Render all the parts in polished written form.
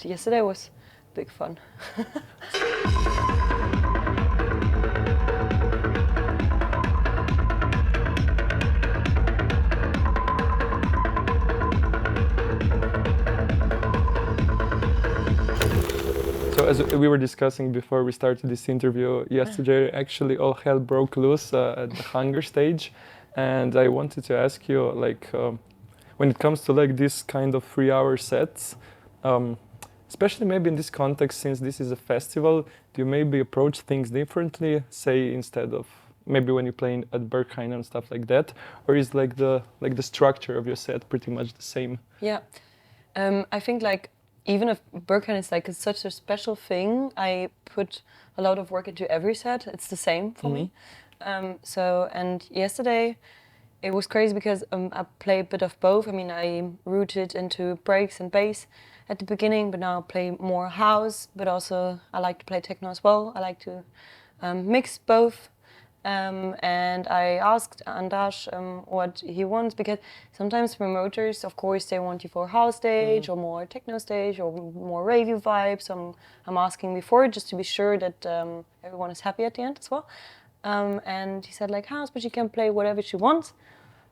yesterday was big fun. So as we were discussing before we started this interview yesterday, actually all hell broke loose at the hunger stage, and I wanted to ask you, like, when it comes to like this kind of 3-hour sets, especially maybe in this context, since this is a festival, do you maybe approach things differently? Say instead of maybe when you're playing at Berghain and stuff like that, or is like the structure of your set pretty much the same? Yeah, I think like even if Berghain is like such a special thing, I put a lot of work into every set. It's the same for me. So and yesterday it was crazy because I play a bit of both. I mean, I rooted into breaks and bass at the beginning, but now I play more house, but also I like to play techno as well. I like to mix both. And I asked Andas what he wants, because sometimes promoters, of course, they want you for a house stage or more techno stage or more ravey vibes. I'm asking before just to be sure that everyone is happy at the end as well. And he said like house, but she can play whatever she wants.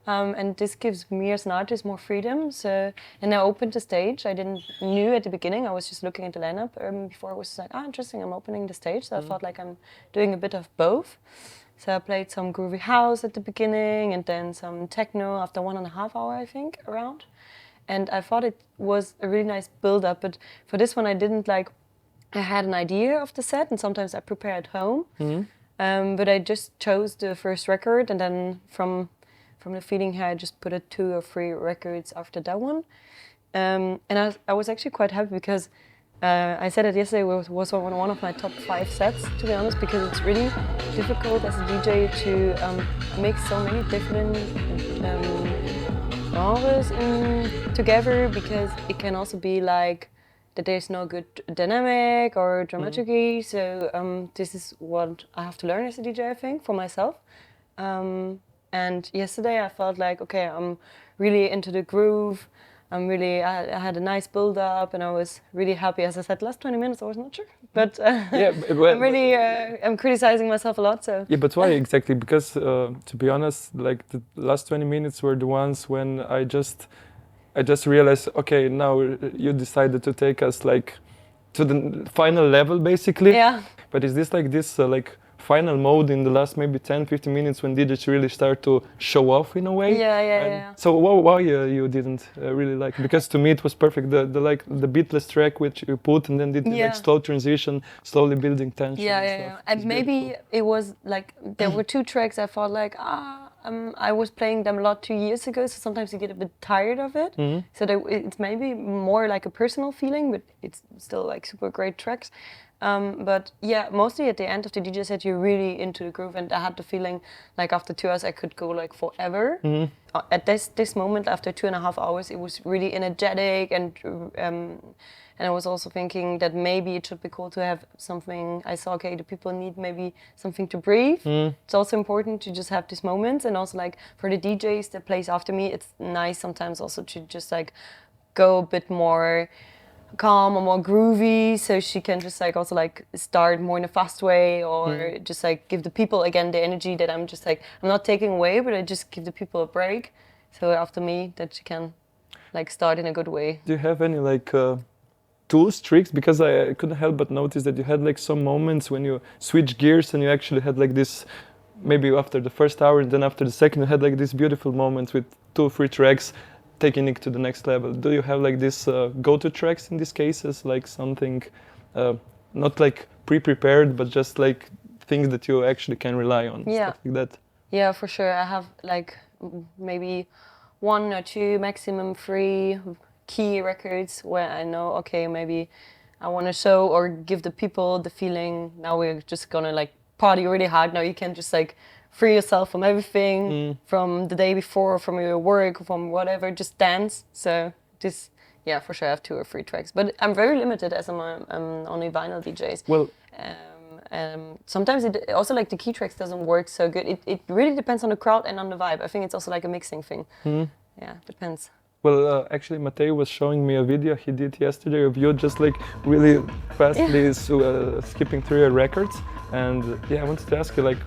And this gives me as an artist more freedom. So, and I opened the stage. I didn't knew at the beginning. I was just looking at the lineup before. I was like, interesting, I'm opening the stage. So I felt like I'm doing a bit of both. So I played some groovy house at the beginning and then some techno after 1.5 hours, I think, around. And I thought it was a really nice build-up. But for this one, I didn't like, I had an idea of the set and sometimes I prepare at home. But I just chose the first record and then from the feeling here, I just put 2 or 3 records after that one. And I was actually quite happy because I said it yesterday, it was one of my top 5 sets, to be honest, because it's really difficult as a DJ to mix so many different genres together, because it can also be like that there's no good dynamic or dramaturgy. So this is what I have to learn as a DJ, I think, for myself. And yesterday I felt like, okay, I'm really into the groove. I had a nice build up and I was really happy. As I said, last 20 minutes I was not sure, but I'm criticizing myself a lot. So yeah, but why exactly? Because to be honest, like the last 20 minutes were the ones when I just realized, okay, now you decided to take us like to the final level, basically. Yeah. But is this like this like final mode in the last maybe 10-15 minutes when DJs really start to show off in a way? Yeah. So why you didn't really like it? Because to me it was perfect, the beatless track which you put and then did like slow transition, slowly building tension. Yeah. And maybe it was like there were 2 tracks I felt like I was playing them a lot 2 years ago, so sometimes you get a bit tired of it. So it's maybe more like a personal feeling, but it's still like super great tracks. But yeah, mostly at the end of the DJ set, you're really into the groove, and I had the feeling like after 2 hours I could go like forever. At this moment, after 2.5 hours, it was really energetic, and I was also thinking that maybe it should be cool to have something. I saw, okay, the people need maybe something to breathe. It's also important to just have these moments, and also like for the DJs that plays after me, it's nice sometimes also to just like go a bit more calm or more groovy, so she can just like also like start more in a fast way, or just like give the people again the energy that I'm just like, I'm not taking away, but I just give the people a break, so after me that she can like start in a good way. Do you have any like tools, tricks? Because I couldn't help but notice that you had like some moments when you switch gears and you actually had like this, maybe after the first hour and then after the second you had like these beautiful moments with 2 or 3 tracks taking it to the next level. Do you have like this go-to tracks in these cases, like something not like pre-prepared, but just like things that you actually can rely on, stuff like that? Yeah, for sure. I have like maybe 1 or 2, maximum 3 key records where I know, okay, maybe I want to show or give the people the feeling, now we're just gonna like party really hard. Now you can just like free yourself from everything, from the day before, from your work, from whatever, just dance. So this, yeah, for sure I have 2 or 3 tracks, but I'm very limited as I'm only vinyl DJs. Well, sometimes it also like the key tracks doesn't work so good. It really depends on the crowd and on the vibe. I think it's also like a mixing thing. Yeah, depends. Well, actually, Matej was showing me a video he did yesterday of you just like really fastly skipping through your records. And yeah, I wanted to ask you, like,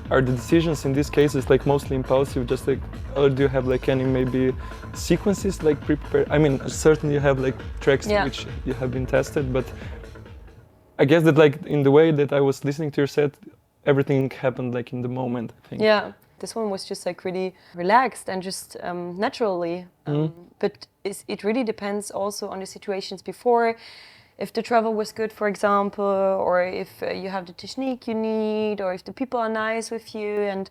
are the decisions in these cases like mostly impulsive, just like, or do you have like any maybe sequences like prepared? I mean, certainly you have like tracks which you have been tested, but I guess that like in the way that I was listening to your set, everything happened like in the moment, I think. Yeah. This one was just like really relaxed and just naturally. But it really depends also on the situations before. If the travel was good, for example, or if you have the technique you need, or if the people are nice with you. And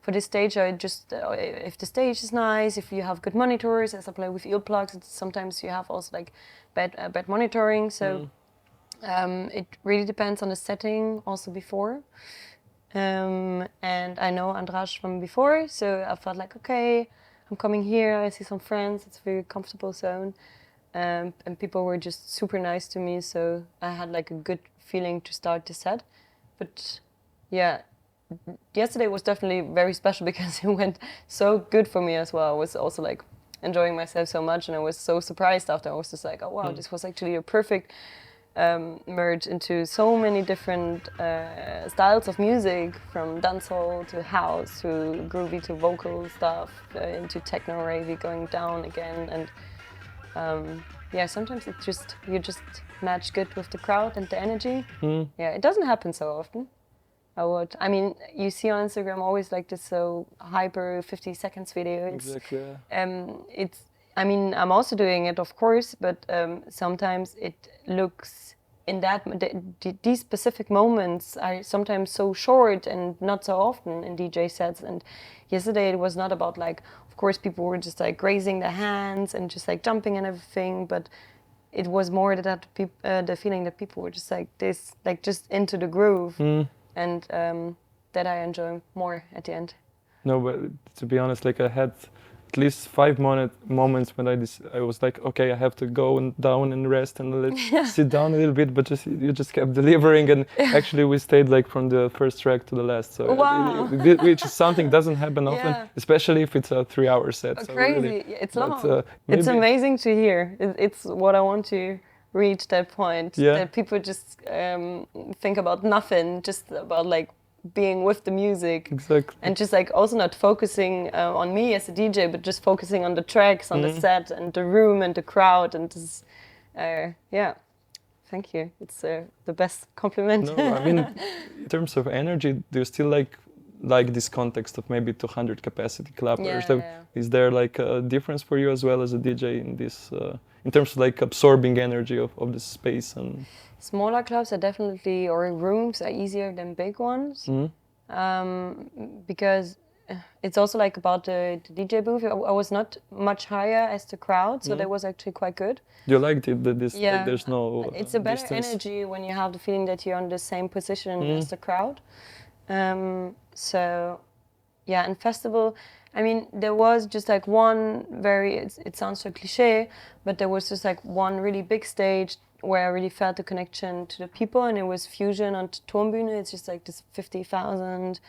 for this stage, I just, if the stage is nice, if you have good monitors, as I play with earplugs, sometimes you have also like bad monitoring. So it really depends on the setting also before. And I know Andras from before, so I felt like, okay, I'm coming here, I see some friends, it's a very comfortable zone. And people were just super nice to me, so I had like a good feeling to start the set. But yeah, yesterday was definitely very special because it went so good for me as well. I was also like enjoying myself so much, and I was so surprised after. I was just like, oh wow, this was actually a perfect merge into so many different styles of music, from dancehall to house to groovy to vocal stuff, into techno ravey going down again. And yeah, sometimes you just match good with the crowd and the energy. Yeah, it doesn't happen so often. I mean, you see on Instagram always like this so hyper 50 seconds video. Exactly. I mean, I'm also doing it, of course, but sometimes it looks in that these specific moments are sometimes so short and not so often in DJ sets. And yesterday it was not about like, of course, people were just like raising their hands and just like jumping and everything, but it was more that the feeling that people were just like this, like just into the groove, and that I enjoy more at the end. No, but to be honest, like I had at least 5 moments when I was like, okay, I have to go down and rest and sit down a little bit, but you just kept delivering, and actually we stayed like from the first track to the last, so wow. which is something doesn't happen often, especially if it's a 3-hour set. Oh, so crazy! Really, it's long. It's amazing to hear. It's what I want to reach, that point that people just think about nothing, just about like being with the music. Exactly. And just like also not focusing on me as a DJ, but just focusing on the tracks, on the set and the room and the crowd, and just yeah, thank you. It's the best compliment. No, I mean, in terms of energy, do you still like this context of maybe 200 capacity club? Is there like a difference for you as well as a DJ in this in terms of like absorbing energy of the space? And smaller clubs are definitely, or rooms are easier than big ones, because it's also like about the DJ booth. I was not much higher as the crowd, so that was actually quite good. You liked it, that this, like, there's no it's a better distance. Energy when you have the feeling that you're on the same position as the crowd. So yeah, and festival, I mean, there was just like one it sounds so cliche, but there was just like one really big stage where I really felt the connection to the people, and it was Fusion on Turmbühne. It's just like this 50,000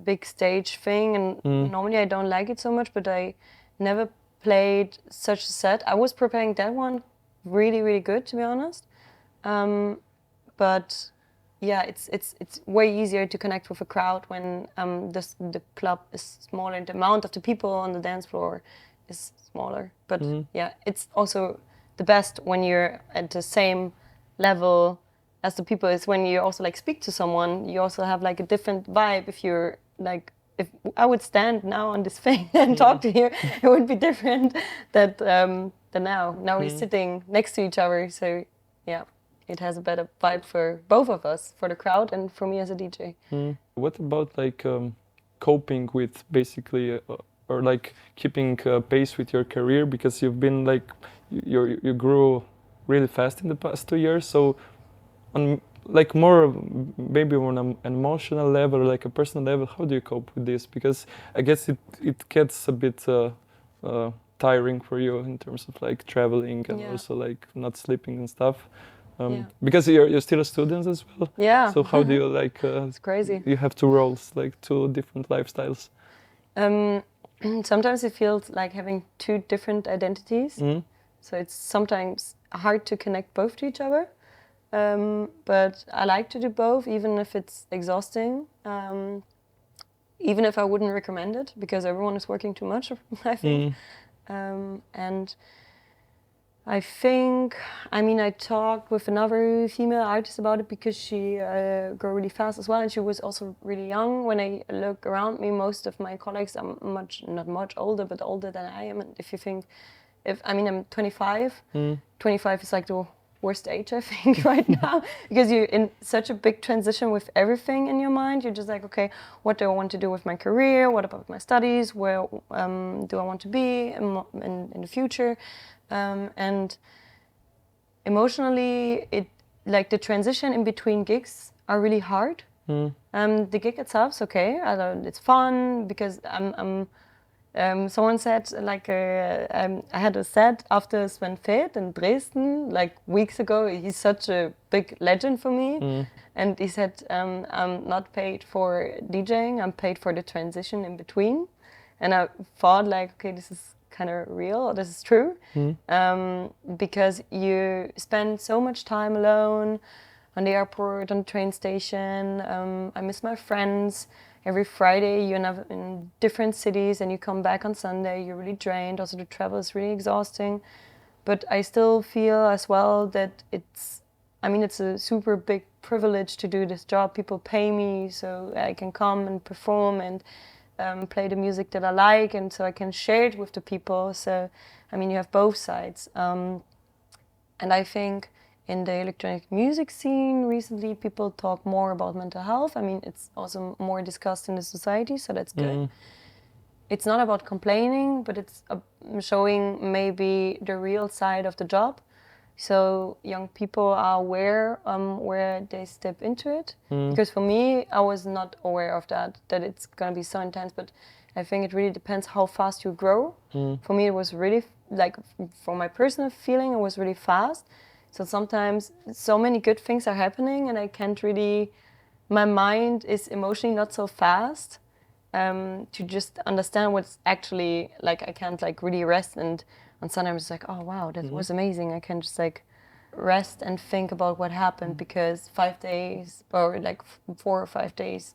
big stage thing, and normally I don't like it so much, but I never played such a set. I was preparing that one really, really good, to be honest. But yeah, it's way easier to connect with a crowd when the club is smaller and the amount of the people on the dance floor is smaller. But yeah, it's also the best when you're at the same level as the people. Is when you also like speak to someone, you also have like a different vibe. If you're like, if I would stand now on this thing and talk to you, it would be different than now. Now we're sitting next to each other, so yeah, it has a better vibe for both of us, for the crowd and for me as a DJ. What about like coping with basically or like keeping pace with your career, because you've been like you grew really fast in the past 2 years, so on like more maybe on an emotional level, like a personal level, how do you cope with this? Because I guess it gets a bit tiring for you in terms of like traveling and also like not sleeping and stuff. Because you're still a student as well. Yeah. So how do you like? It's crazy. You have two roles, like two different lifestyles. sometimes it feels like having two different identities. So it's sometimes hard to connect both to each other. But I like to do both, even if it's exhausting. Even if I wouldn't recommend it, because everyone is working too much, I think. And I think, I mean, I talked with another female artist about it because she grew really fast as well, and she was also really young. When I look around me, most of my colleagues are not much older, but older than I am. And if you think, I'm 25, 25 is like the worst age, I think, right now, because you're in such a big transition with everything in your mind. You're just like, okay, what do I want to do with my career? What about my studies? Where do I want to be in the future? And emotionally, the transition in between gigs are really hard. The gig itself is okay. It's fun because someone said I had a set after Sven Feth in Dresden weeks ago. He's such a big legend for me, and he said I'm not paid for DJing. I'm paid for the transition in between, and I thought okay, this is kind of real. This is true, because you spend so much time alone on the airport, on the train station. I miss my friends. Every Friday you're in different cities and you come back on Sunday, you're really drained. Also the travel is really exhausting. But I still feel as well that it's a super big privilege to do this job. People pay me so I can come and perform and play the music that I like, and so I can share it with the people. So, you have both sides. And I think in the electronic music scene recently, people talk more about mental health. It's also more discussed in the society, so that's good. It's not about complaining, but it's showing maybe the real side of the job. So young people are aware where they step into it. Because for me, I was not aware of that it's going to be so intense. But I think it really depends how fast you grow. For me, it was really, for my personal feeling, it was really fast. So sometimes so many good things are happening and I can't really, my mind is emotionally not so fast to just understand what's actually, I can't really rest, and on Sunday I'm just oh wow, that was amazing. I can just rest and think about what happened, because 5 days or 4 or 5 days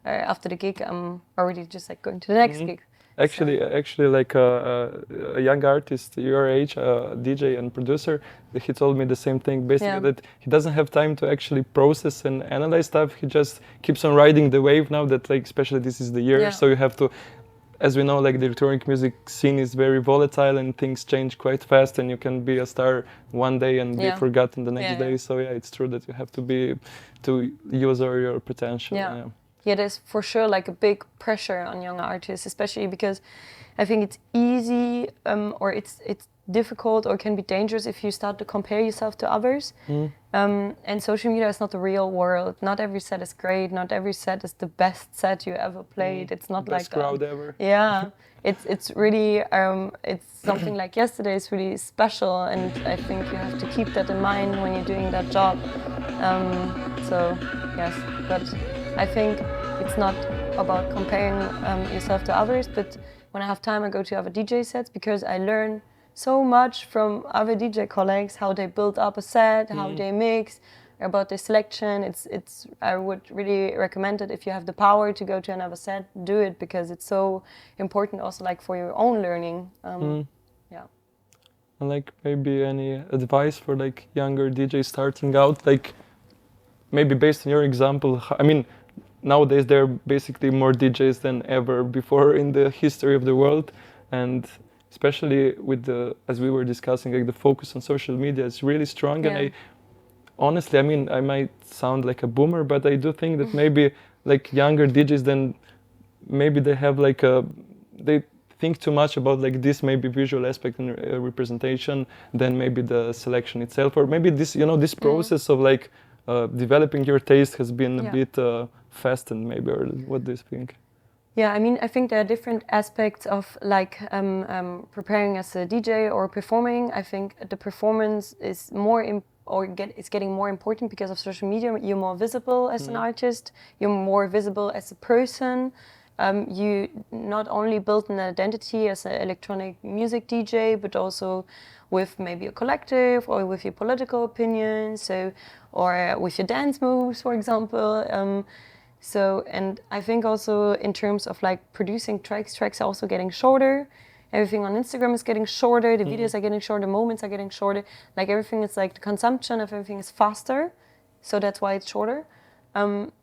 after the gig I'm already just going to the next gig. Actually, a young artist your age, DJ and producer, he told me the same thing, basically, that he doesn't have time to actually process and analyze stuff. He just keeps on riding the wave now that especially this is the year, so you have to, as we know, the electronic music scene is very volatile and things change quite fast, and you can be a star one day and be forgotten the next day. So it's true that you have to use all your potential. Yeah, there's for sure a big pressure on young artists, especially because I think it's easy or it's difficult or can be dangerous if you start to compare yourself to others. And social media is not the real world. Not every set is great. Not every set is the best set you ever played. It's not best crowd ever. Yeah, it's really it's something like yesterday is really special, and I think you have to keep that in mind when you're doing that job. So yes, but I think it's not about comparing yourself to others, but when I have time I go to other DJ sets because I learn so much from other DJ colleagues, how they build up a set, how they mix, about the selection. It's I would really recommend it if you have the power to go to another set, do it, because it's so important also for your own learning. Yeah. And maybe any advice for younger DJs starting out, maybe based on your example. Nowadays there are basically more DJs than ever before in the history of the world, and especially with as we were discussing, the focus on social media is really strong. And I honestly, I might sound like a boomer, but I do think that maybe younger DJs, then maybe they have they think too much about this maybe visual aspect and representation than maybe the selection itself, or maybe this this process of developing your taste has been a bit fastened maybe, or what do you think? Yeah, I think there are different aspects of preparing as a DJ or performing. I think the performance is it's getting more important because of social media. You're more visible as an artist. You're more visible as a person. you not only build an identity as an electronic music DJ, but also with maybe a collective or with your political opinions, so or with your dance moves, for example. So, and I think also in terms of like producing tracks are also getting shorter. Everything on Instagram is getting shorter, the videos are getting shorter, moments are getting shorter. Like everything is like the consumption of everything is faster, so that's why it's shorter.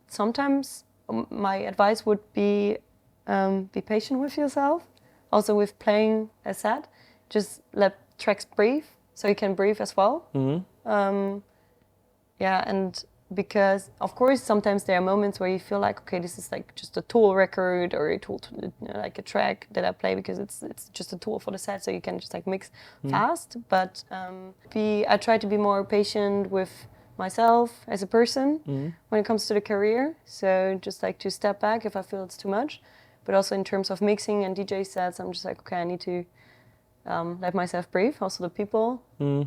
Sometimes my advice would be patient with yourself. Also with playing a set, just let tracks breathe, so you can breathe as well. Yeah, and because of course sometimes there are moments where you feel like, okay, this is like just a tool record or a tool to, like a track that I play because it's just a tool for the set, so you can just like mix fast. But I try to be more patient with myself as a person when it comes to the career. So just like to step back if I feel it's too much. But also in terms of mixing and DJ sets, I'm just like, okay, I need to let myself breathe. Also the people.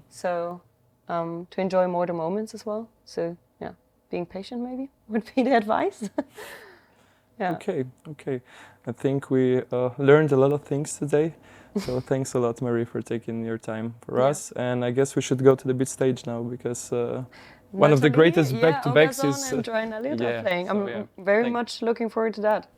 So to enjoy more the moments as well. So yeah, being patient maybe would be the advice. Yeah. Okay. I think we learned a lot of things today. So thanks a lot, Marie, for taking your time for us. And I guess we should go to the big stage now because one of the greatest back-to-backs is... and playing. I'm very much looking forward to that.